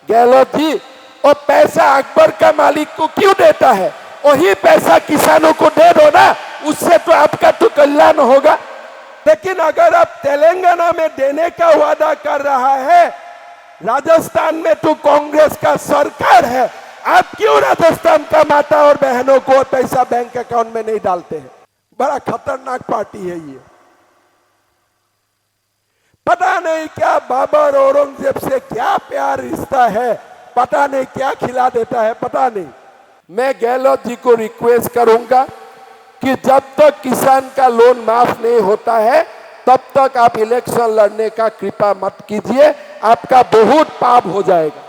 गहलोत जी, वो पैसा अकबर का मालिक को क्यों देता है? वही पैसा किसानों को दे दो ना, उससे तो आपका तो कल्याण होगा। लेकिन अगर आप तेलंगाना में देने का वादा कर रहा है, राजस्थान में तो कांग्रेस का सरकार है, आप क्यों राजस्थान का माता और बहनों को पैसा बैंक अकाउंट में नहीं डालते हैं? बड़ा खतरनाक पार्टी है ये। पता नहीं क्या बाबर औरंगजेब से क्या प्यार रिश्ता है, पता नहीं क्या खिला देता है, पता नहीं। मैं गहलोत जी को रिक्वेस्ट करूंगा कि जब तक किसान का लोन माफ नहीं होता है तब तक आप इलेक्शन लड़ने का कृपा मत कीजिए, आपका बहुत पाप हो जाएगा।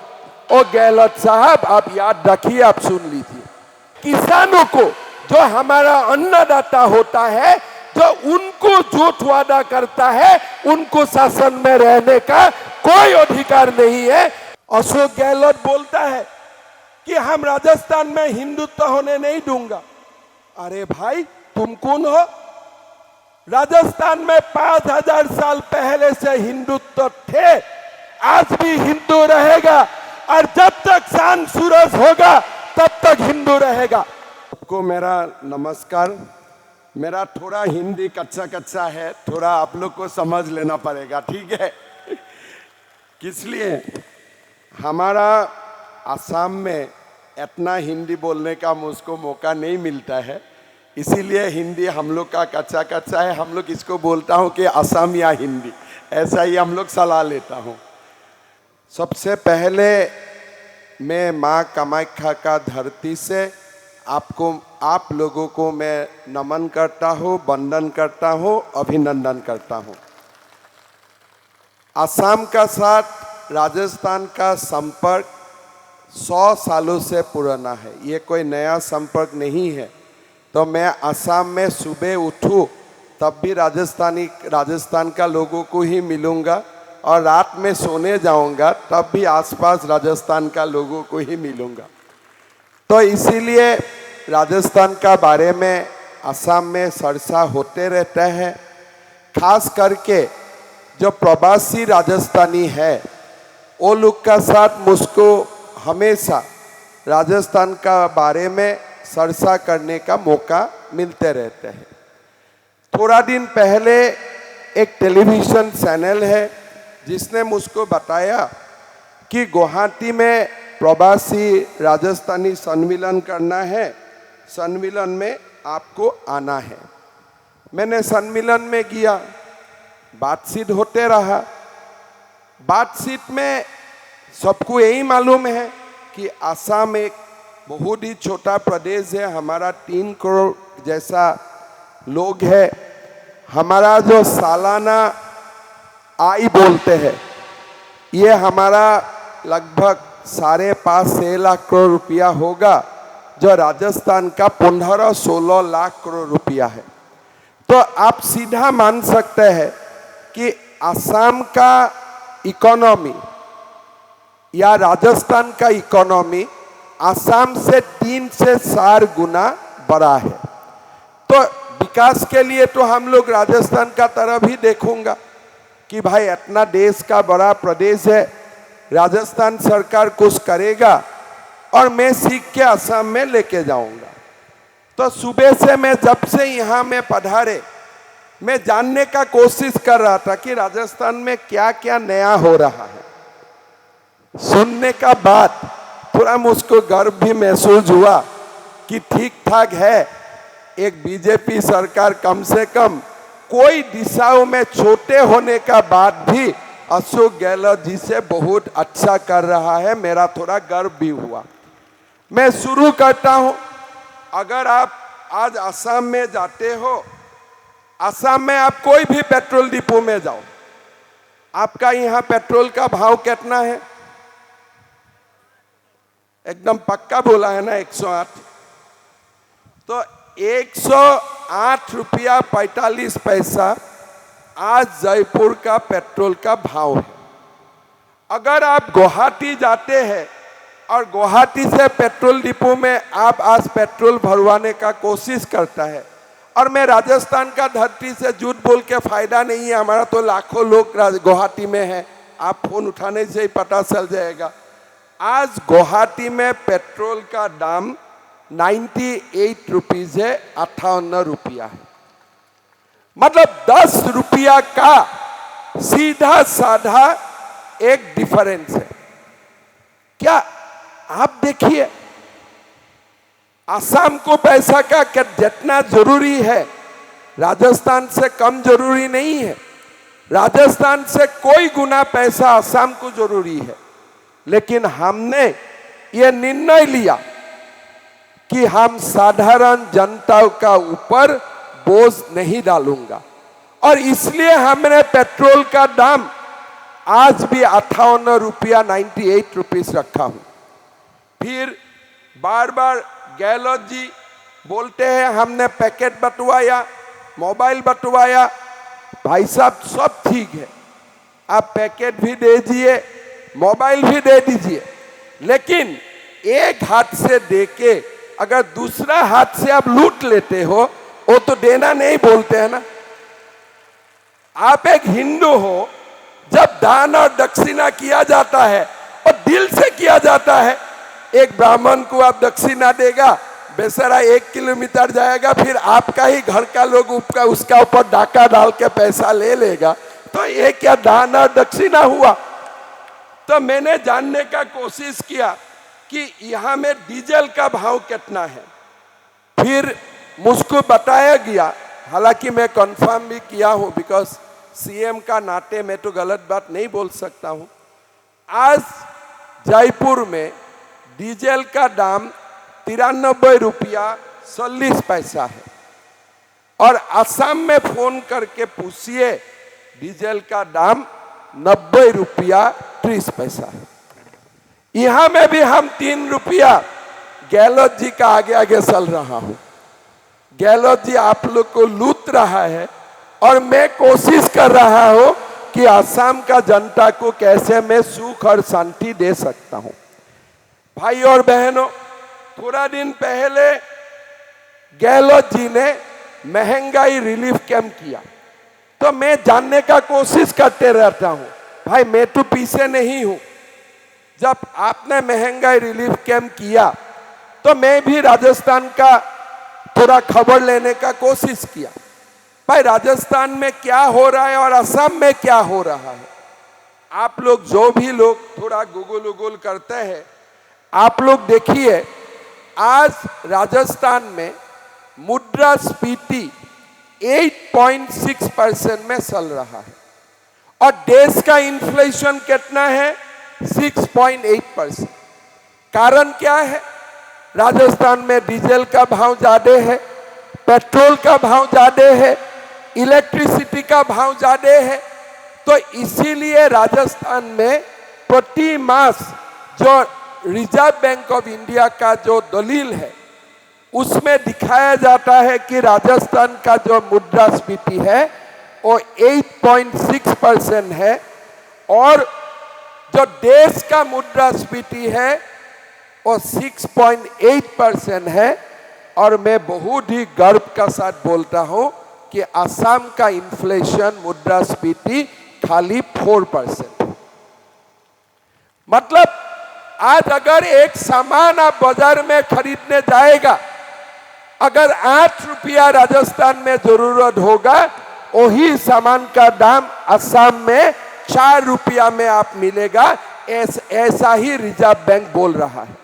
और गहलोत साहब, आप याद रखिए, आप सुन लीजिए, किसानों को, जो हमारा अन्नदाता होता है, जो उनको झूठ वादा करता है, उनको शासन में रहने का कोई अधिकार नहीं है। अशोक गहलोत बोलता है कि हम राजस्थान में हिंदुत्व होने नहीं दूंगा। अरे भाई, तुम कौन हो? राजस्थान में 5000 साल पहले से हिंदुत्व थे, आज भी हिंदू रहेगा, और जब तक चांद सूरज होगा तब तक हिंदू रहेगा। आपको मेरा नमस्कार। मेरा थोड़ा हिंदी कच्चा कच्चा है, थोड़ा आप लोग को समझ लेना पड़ेगा, ठीक है? इसलिए हमारा असम में इतना हिंदी बोलने का मुझको मौका नहीं मिलता है, इसीलिए हिंदी हम लोग का कच्चा कच्चा है। हम लोग इसको बोलता हूँ कि असम या हिंदी, ऐसा ही हम लोग सलाह लेता हूँ। सबसे पहले मैं माँ कामाख्या का धरती से आप लोगों को मैं नमन करता हूँ, वंदन करता हूँ, अभिनंदन करता हूँ। असम का साथ राजस्थान का संपर्क 100 सालों से पुराना है, ये कोई नया संपर्क नहीं है। तो मैं असम में सुबह उठूँ तब भी राजस्थान का लोगों को ही मिलूँगा, और रात में सोने जाऊँगा तब भी आसपास राजस्थान का लोगों को ही मिलूँगा। तो इसीलिए राजस्थान का बारे में असम में चर्चा होते रहता है। खास करके जो प्रवासी राजस्थानी है, वो लोग का साथ मुझको हमेशा राजस्थान का बारे में चर्चा करने का मौका मिलते रहते हैं। थोड़ा दिन पहले एक टेलीविज़न चैनल है जिसने मुझको बताया कि गुवाहाटी में प्रवासी राजस्थानी सम्मेलन करना है, सम्मेलन में आपको आना है। मैंने सम्मेलन में गया, बातचीत होते रहा। बातचीत में सबको यही मालूम है कि असम एक बहुत ही छोटा प्रदेश है, हमारा 3 करोड़ जैसा लोग है। हमारा जो सालाना आय बोलते हैं, ये हमारा लगभग 5.5-6 लाख करोड़ रुपया होगा, जो राजस्थान का 15-16 लाख करोड़ रुपया है। तो आप सीधा मान सकते हैं कि असम का इकोनॉमी या राजस्थान का इकोनॉमी असम से 3 से 4 गुना बड़ा है। तो विकास के लिए तो हम लोग राजस्थान का तरफ ही देखूंगा कि भाई इतना देश का बड़ा प्रदेश है, राजस्थान सरकार कुछ करेगा और मैं सीख के असम में लेके जाऊंगा। तो सुबह से मैं जब से यहाँ में पधारे, मैं जानने का कोशिश कर रहा था कि राजस्थान में क्या क्या नया हो रहा है। सुनने का बाद थोड़ा मुझको गर्व भी महसूस हुआ कि ठीक ठाक है, एक बीजेपी सरकार कम से कम कोई दिशाओं में छोटे होने का बाद भी अशोक गहलोत जी से बहुत अच्छा कर रहा है। मेरा थोड़ा गर्व भी हुआ। मैं शुरू करता हूं। अगर आप आज असम में जाते हो, असम में आप कोई भी पेट्रोल डिपो में जाओ, आपका यहाँ पेट्रोल का भाव कितना है? एकदम पक्का बोला है ना, 108। तो 108 रुपया 45 पैसा आज जयपुर का पेट्रोल का भाव है। अगर आप गुवाहाटी जाते हैं और गुवाहाटी से पेट्रोल डिपो में आप आज पेट्रोल भरवाने का कोशिश करता है, और मैं राजस्थान का धरती से झूठ बोल के फायदा नहीं है, हमारा तो लाखों लोग गुवाहाटी में है, आप फोन उठाने से ही पता चल जाएगा। आज गुवाहाटी में पेट्रोल का दाम 98 रुपीज है, 58 रुपया है। मतलब 10 रुपया का सीधा साधा एक डिफरेंस है। क्या आप देखिए, आसाम को पैसा का जितना जरूरी है राजस्थान से कम जरूरी नहीं है। राजस्थान से कोई गुना पैसा आसाम को जरूरी है, लेकिन हमने ये निर्णय लिया कि हम साधारण जनता का ऊपर बोझ नहीं डालूंगा, और इसलिए हमने पेट्रोल का दाम आज भी 58 रुपया 98 रुपीस रखा हूं। फिर बार बार गहलोत जी बोलते हैं हमने पैकेट बंटवाया, मोबाइल बंटवाया। भाई साहब सब ठीक है, आप पैकेट भी दे दीजिए, मोबाइल भी दे दीजिए, लेकिन एक हाथ से देके अगर दूसरा हाथ से आप लूट लेते हो, वो तो देना नहीं बोलते हैं ना। आप एक हिंदू हो, जब दान और दक्षिणा किया जाता है और दिल से किया जाता है। एक ब्राह्मण को आप दक्षिणा देगा, बेचारा 1 किलोमीटर जाएगा, फिर आपका ही घर का लोग उसका ऊपर डाका डाल के पैसा ले लेगा, तो ये क्या दान और दक्षिणा हुआ? तो मैंने जानने का कोशिश किया कि यहाँ में डीजल का भाव कितना है। फिर मुझको बताया गया, हालांकि मैं कंफर्म भी किया हूँ, बिकॉज सीएम का नाते मैं तो गलत बात नहीं बोल सकता हूँ। आज जयपुर में डीजल का दाम 93 रुपया 40 पैसा है, और असम में फोन करके पूछिए, डीजल का दाम 90 रुपया 30 पैसा है। यहां में भी हम 3 रुपया गहलोत जी का आगे आगे चल रहा हूं। गहलोत जी आप लोग को लूट रहा है, और मैं कोशिश कर रहा हूं कि असम का जनता को कैसे मैं सुख और शांति दे सकता हूं। भाई और बहनों, थोड़ा दिन पहले गहलोत जी ने महंगाई रिलीफ कैंप किया, तो मैं जानने का कोशिश करते रहता हूं। भाई मैं तो पीछे नहीं हूं। जब आपने महंगाई रिलीफ कैंप किया तो मैं भी राजस्थान का थोड़ा खबर लेने का कोशिश किया। भाई राजस्थान में क्या हो रहा है और असम में क्या हो रहा है। आप लोग जो भी लोग थोड़ा गूगल उगल करते हैं, आप लोग देखिए, आज राजस्थान में मुद्रास्फीति 8.6% में चल रहा है, और देश का इन्फ्लेशन कितना है? 6.8%। कारण क्या है? राजस्थान में डीजल का भाव ज्यादा है, पेट्रोल का भाव ज्यादा है, इलेक्ट्रिसिटी का भाव ज्यादा है। तो इसीलिए राजस्थान में प्रति मास जो रिजर्व बैंक ऑफ इंडिया का जो दलील है, उसमें दिखाया जाता है कि राजस्थान का जो मुद्रास्फीति है वो 8.6% है, और जो देश का मुद्रास्फीति है वो 6.8% है। और मैं बहुत ही गर्व का साथ बोलता हूं कि असम का इन्फ्लेशन मुद्रास्फीति खाली 4%। मतलब आज अगर एक सामान आप बाजार में खरीदने जाएगा, अगर 8 रुपया राजस्थान में जरूरत होगा, वही सामान का दाम असम में 4 रुपया में आप मिलेगा। ऐसा ही रिजर्व बैंक बोल रहा है।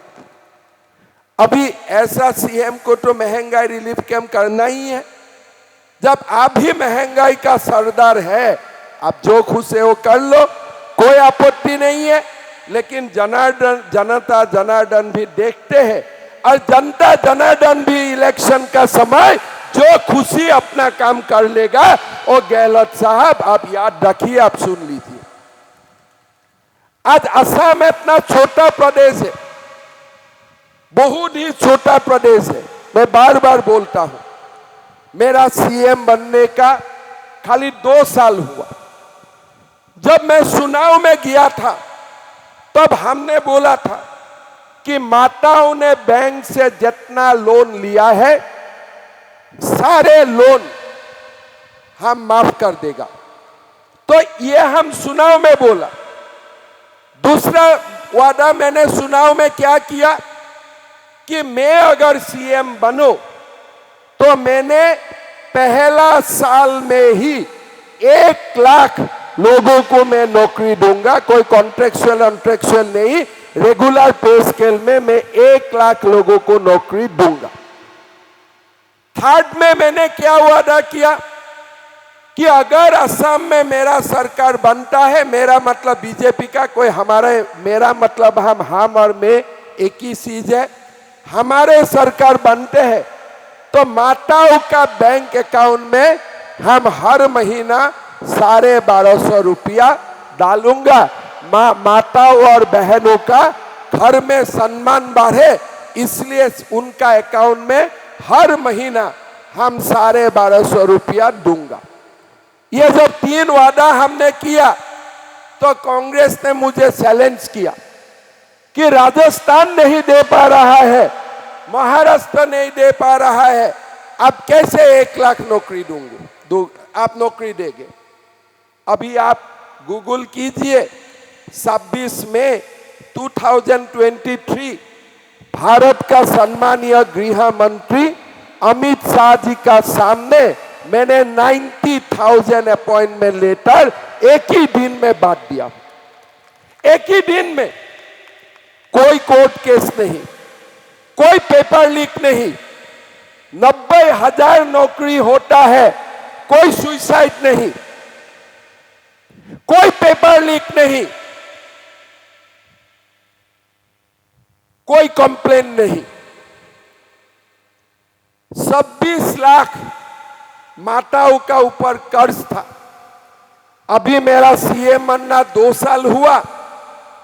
अभी ऐसा सीएम को तो महंगाई रिलीफ कैंप करना ही है। जब आप भी महंगाई का सरदार है, आप जो खुश है वो कर लो, कोई आपत्ति नहीं है। लेकिन जनता जनार्दन भी देखते हैं, और जनता जनार्दन भी इलेक्शन का समय जो खुशी अपना काम कर लेगा, वो गहलोत साहब आप याद रखिए, आप सुन लीजिए। आज असम इतना छोटा प्रदेश है, बहुत ही छोटा प्रदेश है। मैं बार बार बोलता हूं, मेरा सीएम बनने का खाली 2 साल हुआ। जब मैं चुनाव में गया था, तब हमने बोला था कि माताओं ने बैंक से जितना लोन लिया है, सारे लोन हम माफ कर देगा। तो ये हम चुनाव में बोला। दूसरा वादा मैंने चुनाव में क्या किया कि मैं अगर सीएम बनूं तो मैंने पहला साल में ही 1 लाख लोगों को मैं नौकरी दूंगा। कोई कॉन्ट्रेक्चुअल नहीं, रेगुलर पे स्केल में मैं 1 लाख लोगों को नौकरी दूंगा। थर्ड में मैंने क्या वादा किया कि अगर असम में मेरा सरकार बनता है, मेरा मतलब बीजेपी का, कोई मेरा मतलब हम और मैं एक ही चीज है, हमारे सरकार बनते हैं तो माताओं का बैंक अकाउंट में हम हर महीना 1250 रुपया डालूंगा। माताओं और बहनों का घर में सम्मान बढ़े, इसलिए उनका अकाउंट में हर महीना हम 1250 रुपया दूंगा। ये जब 3 वादा हमने किया तो कांग्रेस ने मुझे चैलेंज किया कि राजस्थान नहीं दे पा रहा है, महाराष्ट्र नहीं दे पा रहा है, अब कैसे 1 लाख नौकरी आप नौकरी देंगे। अभी आप गूगल कीजिए, 26 मई 2023 भारत का सम्मानीय गृह मंत्री अमित शाह जी का सामने मैंने 90,000 अपॉइंटमेंट लेटर एक ही दिन में बांट दिया। एक ही दिन में, कोई कोर्ट केस नहीं, कोई पेपर लीक नहीं, 90,000 नौकरी होता है, कोई सुसाइड नहीं, कोई पेपर लीक नहीं, कोई कंप्लेन नहीं। 26 लाख माताओं का ऊपर कर्ज था। अभी मेरा सीएम बनना 2 साल हुआ,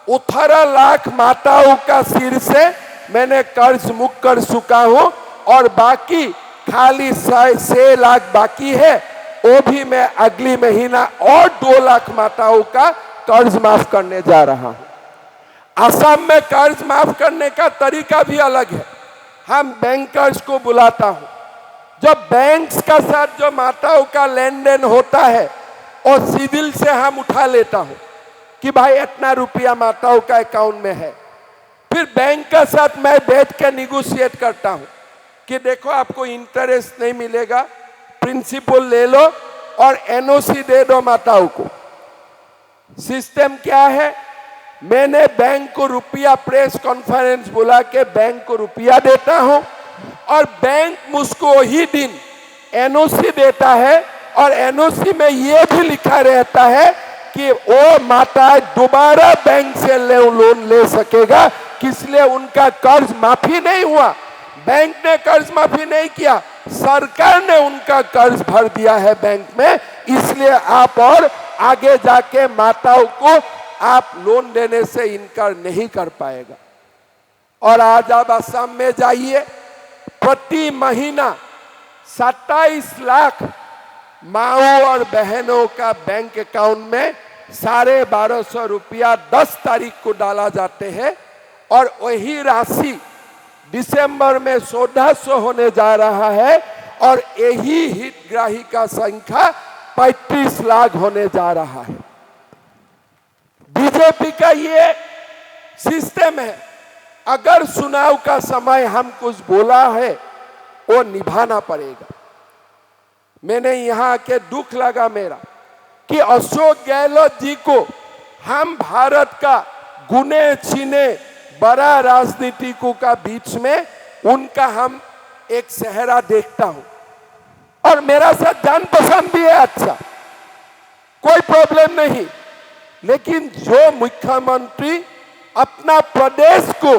18 लाख माताओं का सिर से मैंने कर्ज मुक्त कर चुका हूं और बाकी खाली 6 लाख बाकी है, वो भी मैं अगली महीना और 2 लाख माताओं का कर्ज माफ करने जा रहा हूं। असम में कर्ज माफ करने का तरीका भी अलग है। हम बैंकर्स को बुलाता हूं, जब बैंक्स का साथ जो माताओं का लेन देन होता है और सिविल से हम उठा लेता हूं कि भाई इतना रुपया माताओं का अकाउंट में है। फिर बैंक का साथ मैं बैठ कर निगोशिएट करता हूं कि देखो आपको इंटरेस्ट नहीं मिलेगा, प्रिंसिपल ले लो और एनओसी दे दो माताओं को। सिस्टम क्या है, मैंने बैंक को रुपया प्रेस कॉन्फ्रेंस बुला के बैंक को रुपया देता हूं और बैंक मुझको ही दिन एनओसी देता है और एनओसी में यह भी लिखा रहता है कि वो माता दोबारा बैंक से लोन ले सकेगा, इसलिए उनका कर्ज माफी नहीं हुआ। बैंक ने कर्ज माफी नहीं किया, सरकार ने उनका कर्ज भर दिया है बैंक में, इसलिए आप और आगे जाके माताओं को आप लोन देने से इनकार नहीं कर पाएगा। और आज आप असम में जाइए, प्रति महीना 27 लाख माओ और बहनों का बैंक अकाउंट में 1250 रुपया 10 तारीख को डाला जाते हैं और वही राशि दिसंबर में 1400 होने जा रहा है और यही हितग्राही का संख्या 35 लाख होने जा रहा है। बीजेपी का ये सिस्टम है, अगर चुनाव का समय हम कुछ बोला है वो निभाना पड़ेगा। मैंने यहाँ के दुख लगा मेरा कि अशोक गहलोत जी को हम भारत का गुने छिने बड़ा राजनीतिकों का बीच में उनका हम एक चेहरा देखता हूं और मेरा साथ जान पसंद भी है, अच्छा कोई प्रॉब्लम नहीं, लेकिन जो मुख्यमंत्री अपना प्रदेश को,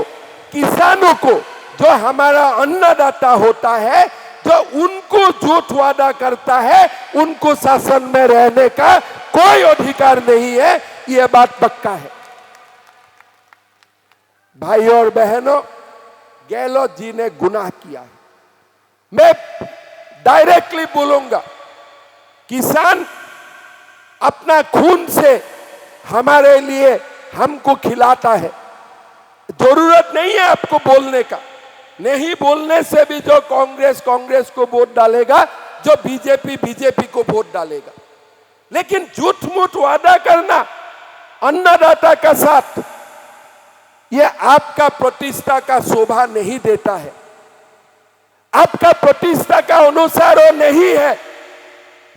किसानों को, जो हमारा अन्नदाता होता है, जो उनको झूठ वादा करता है, उनको शासन में रहने का कोई अधिकार नहीं है, यह बात पक्का है। भाई और बहनों, गहलोत जी ने गुनाह किया है। मैं डायरेक्टली बोलूंगा, किसान अपना खून से हमारे लिए हमको खिलाता है, जरूरत नहीं है आपको बोलने का। नहीं बोलने से भी जो कांग्रेस को वोट डालेगा, जो बीजेपी को वोट डालेगा, लेकिन झूठ मूठ वादा करना अन्नदाता का साथ, ये आपका प्रतिष्ठा का शोभा नहीं देता है, आपका प्रतिष्ठा का अनुसार वो नहीं है।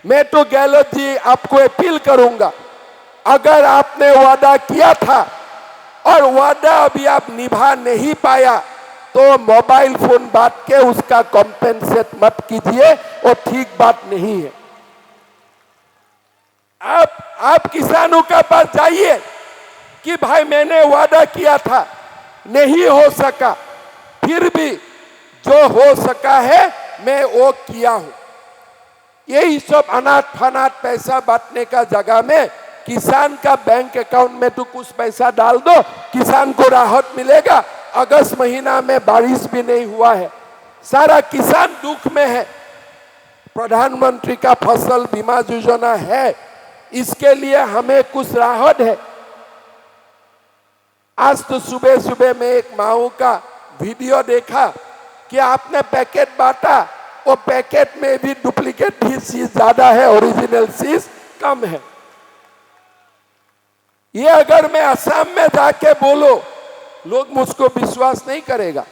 मैं तो गहलोत जी आपको अपील करूंगा, अगर आपने वादा किया था और वादा अभी आप निभा नहीं पाया तो मोबाइल फोन बात के उसका कॉम्पेंसेट मत कीजिए, वो ठीक बात नहीं है। आप किसानों का पास जाइए कि भाई मैंने वादा किया था, नहीं हो सका, फिर भी जो हो सका है मैं वो किया हूं। यही सब अनाथ फनाथ पैसा बांटने का जगह में किसान का बैंक अकाउंट में तो कुछ पैसा डाल दो, किसान को राहत मिलेगा। अगस्त महीना में बारिश भी नहीं हुआ है, सारा किसान दुख में है। प्रधानमंत्री का फसल बीमा योजना है, इसके लिए हमें कुछ राहत है। आज तो सुबह सुबह में एक माओ का वीडियो देखा कि आपने पैकेट बांटा, वो पैकेट में भी डुप्लीकेट ही चीज ज्यादा है, ओरिजिनल चीज कम है। ये अगर मैं असम में जाके बोलो, लोग मुझको विश्वास नहीं करेगा,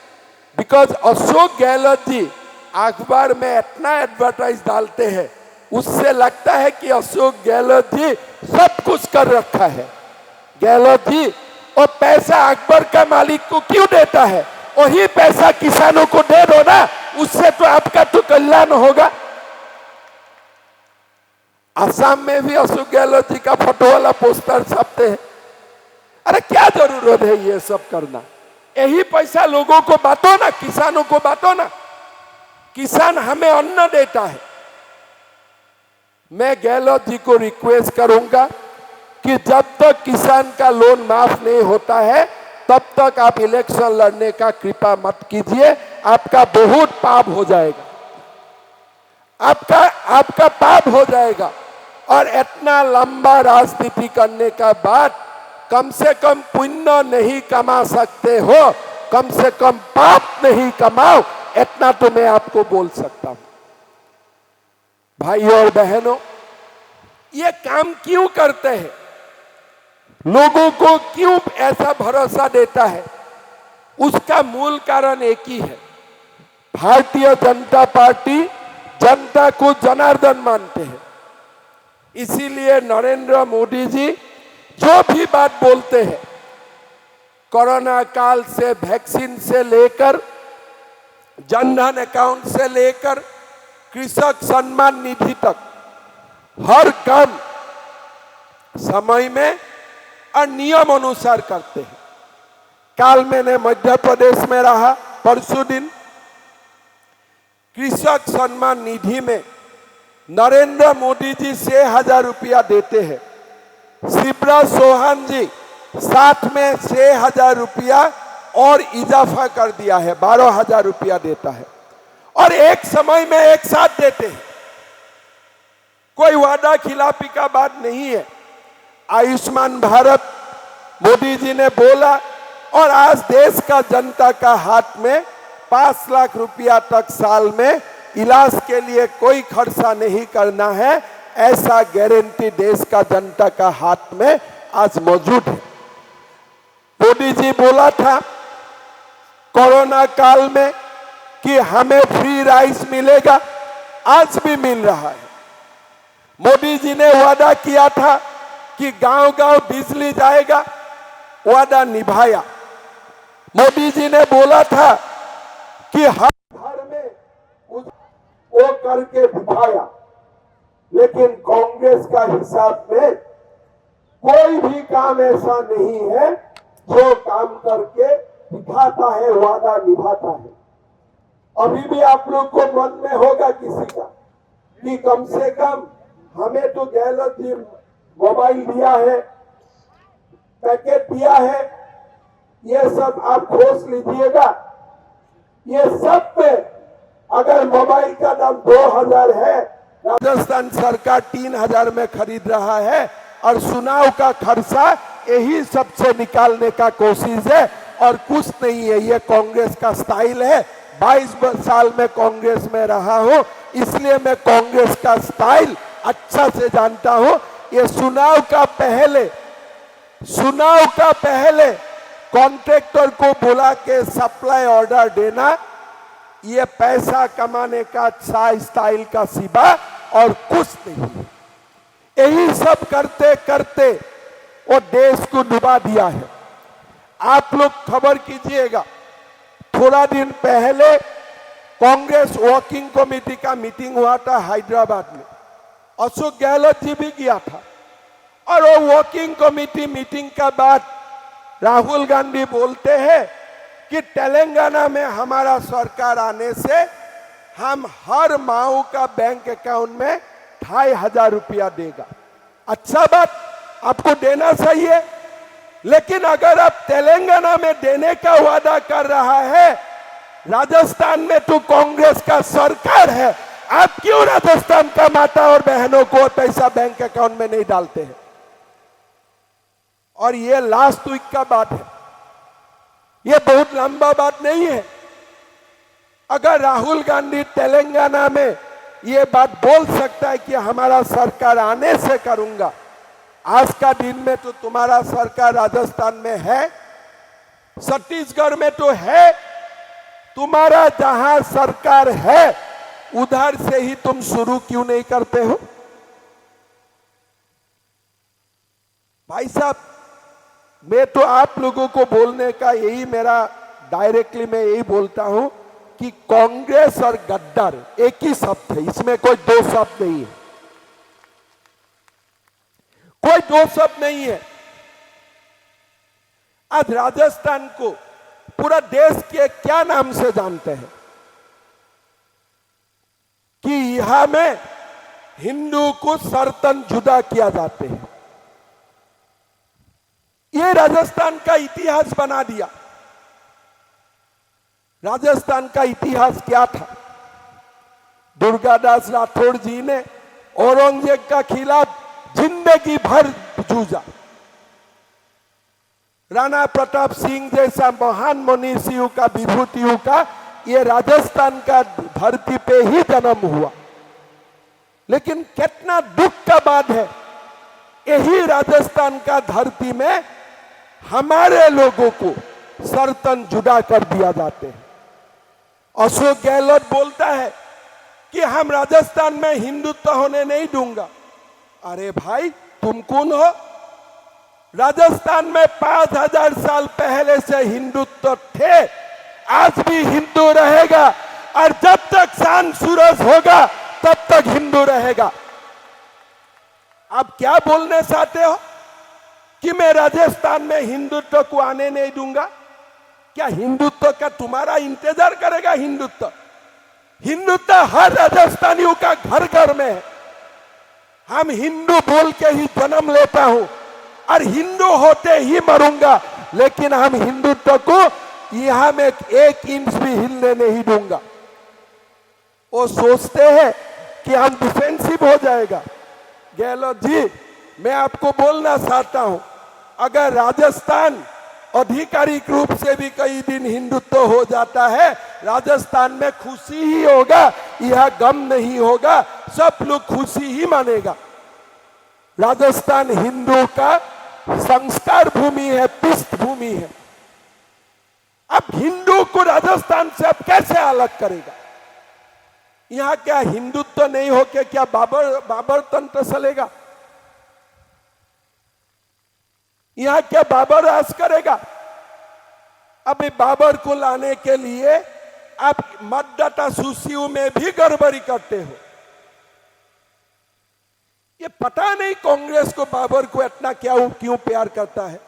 बिकॉज अशोक गहलोत जी अखबार में इतना एडवर्टाइज डालते हैं, उससे लगता है कि अशोक गहलोत जी सब कुछ कर रखा है। गहलोत जी और पैसा अकबर का मालिक को क्यों देता है? वही पैसा किसानों को दे दो ना, उससे तो आपका तो कल्याण होगा। असम में भी अशोक गहलोत जी का फोटो वाला पोस्टर छपते हैं। अरे क्या जरूरत है ये सब करना? यही पैसा लोगों को बांटो ना, किसानों को बांटो ना। किसान हमें अन्न देता है। मैं गहलोत जी को रिक्वेस्ट करूंगा कि जब तक किसान का लोन माफ नहीं होता है तब तक आप इलेक्शन लड़ने का कृपा मत कीजिए, आपका बहुत पाप हो जाएगा, आपका पाप हो जाएगा। और इतना लंबा राजनीति करने का बाद कम से कम पुण्य नहीं कमा सकते हो, कम से कम पाप नहीं कमाओ, इतना तो मैं आपको बोल सकता हूं। भाइयों और बहनों, ये काम क्यों करते हैं? लोगों को क्यों ऐसा भरोसा देता है? उसका मूल कारण एक ही है, भारतीय जनता पार्टी जनता को जनार्दन मानते हैं। इसीलिए नरेंद्र मोदी जी जो भी बात बोलते हैं, कोरोना काल से वैक्सीन से लेकर जनधन अकाउंट से लेकर कृषक सम्मान निधि तक, हर काम समय में और नियम अनुसार करते हैं। काल मैंने मध्य प्रदेश में रहा, परसों दिन कृषक सम्मान निधि में नरेंद्र मोदी जी 6,000 रुपया देते हैं। शिवराज चौहान जी साथ में 6,000 रुपया और इजाफा कर दिया है, 12,000 रुपया देता है और एक समय में एक साथ देते हैं। कोई वादा खिलाफी का बात नहीं है। आयुष्मान भारत मोदी जी ने बोला और आज देश का जनता का हाथ में 5 लाख रुपया तक साल में इलाज के लिए कोई खर्चा नहीं करना है, ऐसा गारंटी देश का जनता का हाथ में आज मौजूद है। मोदी जी बोला था कोरोना काल में कि हमें फ्री राइस मिलेगा, आज भी मिल रहा है। मोदी जी ने वादा किया था कि गांव-गांव बिजली जाएगा, वादा निभाया। मोदी जी ने बोला था कि हर घर में वो करके दिखाया, लेकिन कांग्रेस का हिसाब में कोई भी काम ऐसा नहीं है जो काम करके दिखाता है, वादा निभाता है। अभी भी आप लोग को मन में होगा किसी का कि कम से कम हमें तो गहलोत जी मोबाइल दिया है, पैकेट दिया है, ये सब आप खोज लीजिएगा। ये सब में अगर मोबाइल का दाम 2,000 है, राजस्थान सरकार 3,000 में खरीद रहा है और चुनाव का खर्चा यही सबसे निकालने का कोशिश है और कुछ नहीं है। ये कांग्रेस का स्टाइल है। 22 साल में कांग्रेस में रहा हूं, इसलिए मैं कांग्रेस का स्टाइल अच्छा से जानता हूं। ये चुनाव का पहले कॉन्ट्रैक्टर को बुला के सप्लाई ऑर्डर देना, ये पैसा कमाने का स्टाइल का सिवा और कुछ नहीं। यही सब करते करते वो देश को डुबा दिया है। आप लोग खबर कीजिएगा, थोड़ा दिन पहले कांग्रेस वर्किंग कमेटी का मीटिंग हुआ था हैदराबाद में, अशोक गहलोत जी भी गया था। और वो वर्किंग कमेटी मीटिंग का बाद राहुल गांधी बोलते हैं कि तेलंगाना में हमारा सरकार आने से हम हर माओ का बैंक अकाउंट में 2,500 रुपया देगा। अच्छा बात, आपको देना चाहिए, लेकिन अगर आप तेलंगाना में देने का वादा कर रहा है, राजस्थान में तो कांग्रेस का सरकार है, आप क्यों राजस्थान का माता और बहनों को पैसा बैंक अकाउंट में नहीं डालते हैं? और ये लास्ट वीक का बात है, ये बहुत लंबा बात नहीं है। अगर राहुल गांधी तेलंगाना में ये बात बोल सकता है कि हमारा सरकार आने से करूंगा, आज का दिन में तो तुम्हारा सरकार राजस्थान में है, छत्तीसगढ़ में तो है, तुम्हारा जहां सरकार है उधर से ही तुम शुरू क्यों नहीं करते हो? भाई साहब, मैं तो आप लोगों को बोलने का यही मेरा डायरेक्टली मैं यही बोलता हूं कि कांग्रेस और गद्दार एक ही शब्द है, इसमें कोई दो शब्द नहीं है, कोई दो शब्द नहीं है। आज राजस्थान को पूरा देश के क्या नाम से जानते हैं कि यहां में हिंदू को सर्तन जुदा किया जाते हैं। ये राजस्थान का इतिहास बना दिया। राजस्थान का इतिहास क्या था? दुर्गादास राठौड़ जी ने औरंगजेब का खिलाफ जिंदगी भर जूझा। राणा प्रताप सिंह जैसा महान मनीषियों का, विभूतियों का ये राजस्थान का धरती पे ही जन्म हुआ। लेकिन कितना दुख का बात है, यही राजस्थान का धरती में हमारे लोगों को सर्तन जुदा कर दिया जाते हैं। अशोक गहलोत बोलता है कि हम राजस्थान में हिंदुत्व होने नहीं दूंगा। अरे भाई, तुम कौन हो? राजस्थान में 5,000 साल पहले से हिंदुत्व थे, आज भी हिंदू रहेगा, और जब तक चांद सूरज होगा तब तक हिंदू रहेगा। आप क्या बोलने चाहते हो कि मैं राजस्थान में हिंदुत्व को आने नहीं दूंगा? क्या हिंदुत्व का तुम्हारा इंतजार करेगा? हिंदुत्व हर राजस्थानियों का घर घर में है। हम हिंदू बोल के ही जन्म लेता हूं और हिंदू होते ही मरूंगा, लेकिन हम हिंदुत्व को यहां में 1 इंच भी हिलने नहीं दूंगा। वो सोचते हैं कि हम डिफेंसिव हो जाएगा। गहलोत जी, मैं आपको बोलना चाहता हूं, अगर राजस्थान आधिकारिक रूप से भी कई दिन हिंदुत्व हो जाता है, राजस्थान में खुशी ही होगा, यह गम नहीं होगा, सब लोग खुशी ही मानेगा। राजस्थान हिंदू का संस्कार भूमि है, पृष्ठभूमि है। अब हिंदू को राजस्थान से अब कैसे अलग करेगा? यहां क्या हिंदुत्व नहीं होके क्या बाबर तंत्र चलेगा? यहां क्या बाबर राज करेगा? अभी बाबर को लाने के लिए आप मतदाता सूचियों में भी गड़बड़ी करते हो। ये पता नहीं कांग्रेस को बाबर को इतना क्यों प्यार करता है।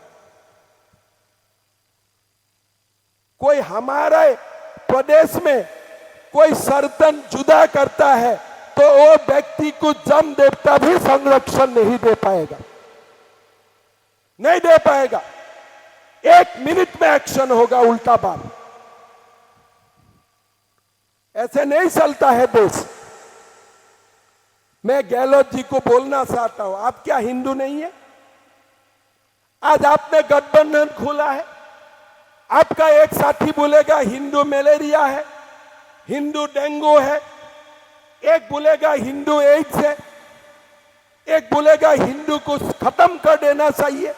कोई हमारे प्रदेश में कोई सर्तन जुदा करता है तो वो व्यक्ति को जम देवता भी संरक्षण नहीं दे पाएगा, नहीं दे पाएगा। 1 मिनट में एक्शन होगा उल्टा बात। ऐसे नहीं चलता है देश। मैं गहलोत जी को बोलना चाहता हूं, आप क्या हिंदू नहीं है? आज आपने गठबंधन खोला है, आपका एक साथी बोलेगा हिंदू मलेरिया है, हिंदू डेंगू है, एक बोलेगा हिंदू एड्स है, एक बोलेगा हिंदू को खत्म कर देना चाहिए।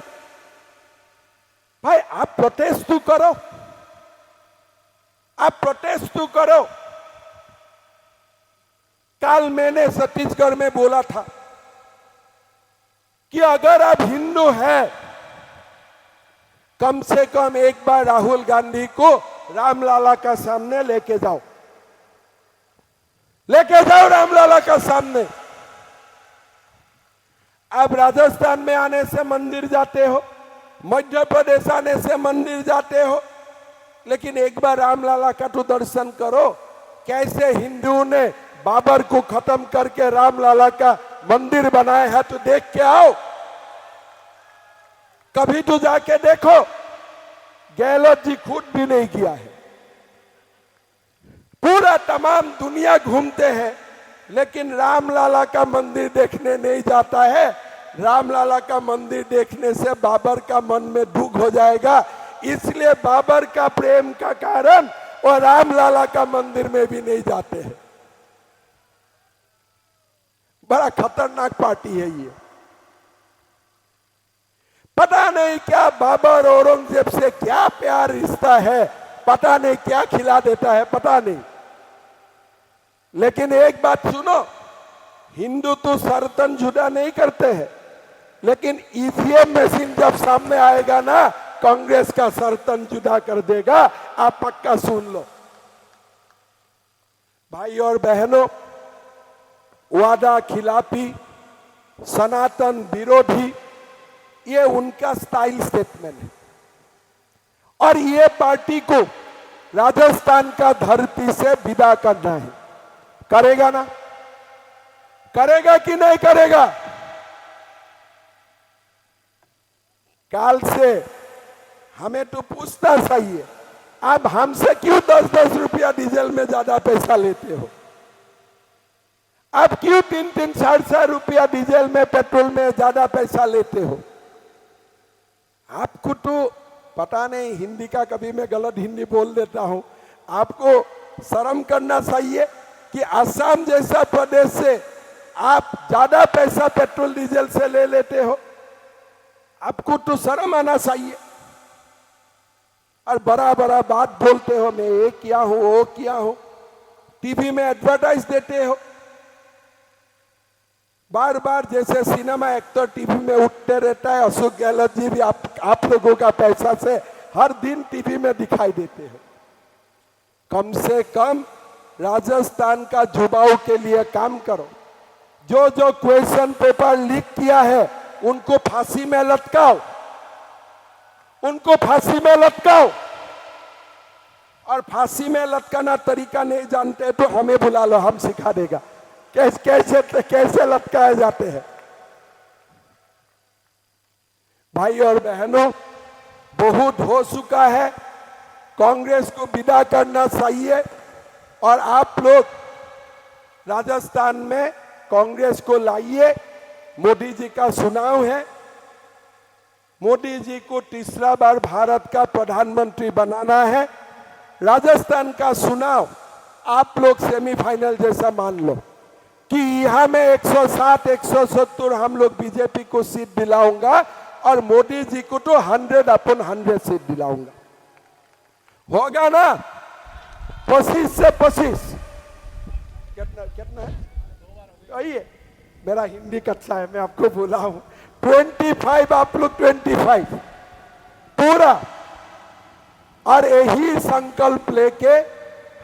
भाई आप प्रोटेस्ट तो करो, आप प्रोटेस्ट तो करो। कल मैंने छत्तीसगढ़ में बोला था कि अगर आप हिंदू हैं, कम से कम एक बार राहुल गांधी को रामलाला का सामने लेके जाओ, लेके जाओ रामलाला का सामने। आप राजस्थान में आने से मंदिर जाते हो, मध्य प्रदेश आने से मंदिर जाते हो, लेकिन एक बार रामलाला का तो दर्शन करो। कैसे हिंदुओं ने बाबर को खत्म करके रामलाला का मंदिर बनाया है, तो देख के आओ। कभी तो जाके देखो। गहलोत जी खुद भी नहीं किया है। पूरा तमाम दुनिया घूमते हैं, लेकिन रामलाला का मंदिर देखने नहीं जाता है। रामलाला का मंदिर देखने से बाबर का मन में दुख हो जाएगा, इसलिए बाबर का प्रेम का कारण और रामलाला का मंदिर में भी नहीं जाते हैं। बड़ा खतरनाक पार्टी है ये। पता नहीं क्या बाबर औरंगजेब से क्या प्यार रिश्ता है, पता नहीं क्या खिला देता है, पता नहीं। लेकिन एक बात सुनो, हिंदू तो सरतन जुदा नहीं करते हैं, लेकिन ईवीएम मशीन जब सामने आएगा ना, कांग्रेस का सरतन जुदा कर देगा। आप पक्का सुन लो। भाई और बहनों, वादा खिलाफी, सनातन विरोधी, ये उनका स्टाइल स्टेटमेंट है। और ये पार्टी को राजस्थान का धरती से विदा करना है। करेगा ना? करेगा कि नहीं करेगा? काल से हमें तो पूछना चाहिए, आप हमसे क्यों 10-10 रुपया डीजल में ज्यादा पैसा लेते हो? आप क्यों 3-3, 4-4 रुपया डीजल में, पेट्रोल में ज्यादा पैसा लेते हो? आपको तो पता नहीं, हिंदी का कभी मैं गलत हिंदी बोल देता हूं। आपको शर्म करना चाहिए कि असम जैसा प्रदेश से आप ज्यादा पैसा पेट्रोल डीजल से ले लेते हो। आपको तो शर्म आना चाहिए। और बड़ा बड़ा बात बोलते हो, मैं ये किया हूं, वो किया हूं, टीवी में एडवर्टाइज देते हो। बार बार जैसे सिनेमा एक्टर टीवी में उठते रहता है, अशोक गहलोत जी भी आप लोगों का पैसा से हर दिन टीवी में दिखाई देते हो। कम से कम राजस्थान का जुबाऊ के लिए काम करो। जो जो क्वेश्चन पेपर लीक किया है, उनको फांसी में लटकाओ, उनको फांसी में लटकाओ। और फांसी में लटकाना तरीका नहीं जानते तो हमें बुला लो, हम सिखा देगा कैसे लटकाए जाते हैं। भाई और बहनों, बहुत हो चुका है। कांग्रेस को विदा करना चाहिए। और आप लोग राजस्थान में कांग्रेस को लाइए। मोदी जी का चुनाव है। मोदी जी को तीसरा बार भारत का प्रधानमंत्री बनाना है। राजस्थान का चुनाव आप लोग सेमीफाइनल जैसा मान लो कि यहां में 160, 170 हम लोग बीजेपी को सीट दिलाऊंगा और मोदी जी को तो 100/100 सीट दिलाऊंगा। होगा ना? 25 से 25। कितना है? आइए, मेरा हिंदी कच्चा है, मैं आपको बोला हूं। 25, आप लोग 25 पूरा। और यही संकल्प लेके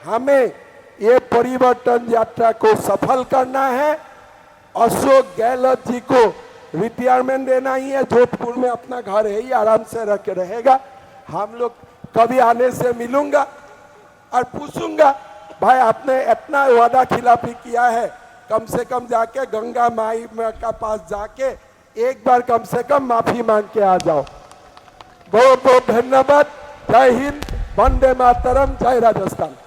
हमें ये परिवर्तन यात्रा को सफल करना है। अशोक गहलोत जी को रिटायरमेंट देना ही है। जोधपुर में अपना घर है ही, आराम से रख के रहेगा। हम लोग कभी आने से मिलूंगा और पूछूंगा, भाई आपने इतना वादा खिलाफी किया है, कम से कम जाके गंगा माई का पास जाके एक बार कम से कम माफी मांग के आ जाओ। बहुत बहुत धन्यवाद। जय हिंद, वंदे मातरम, जय राजस्थान।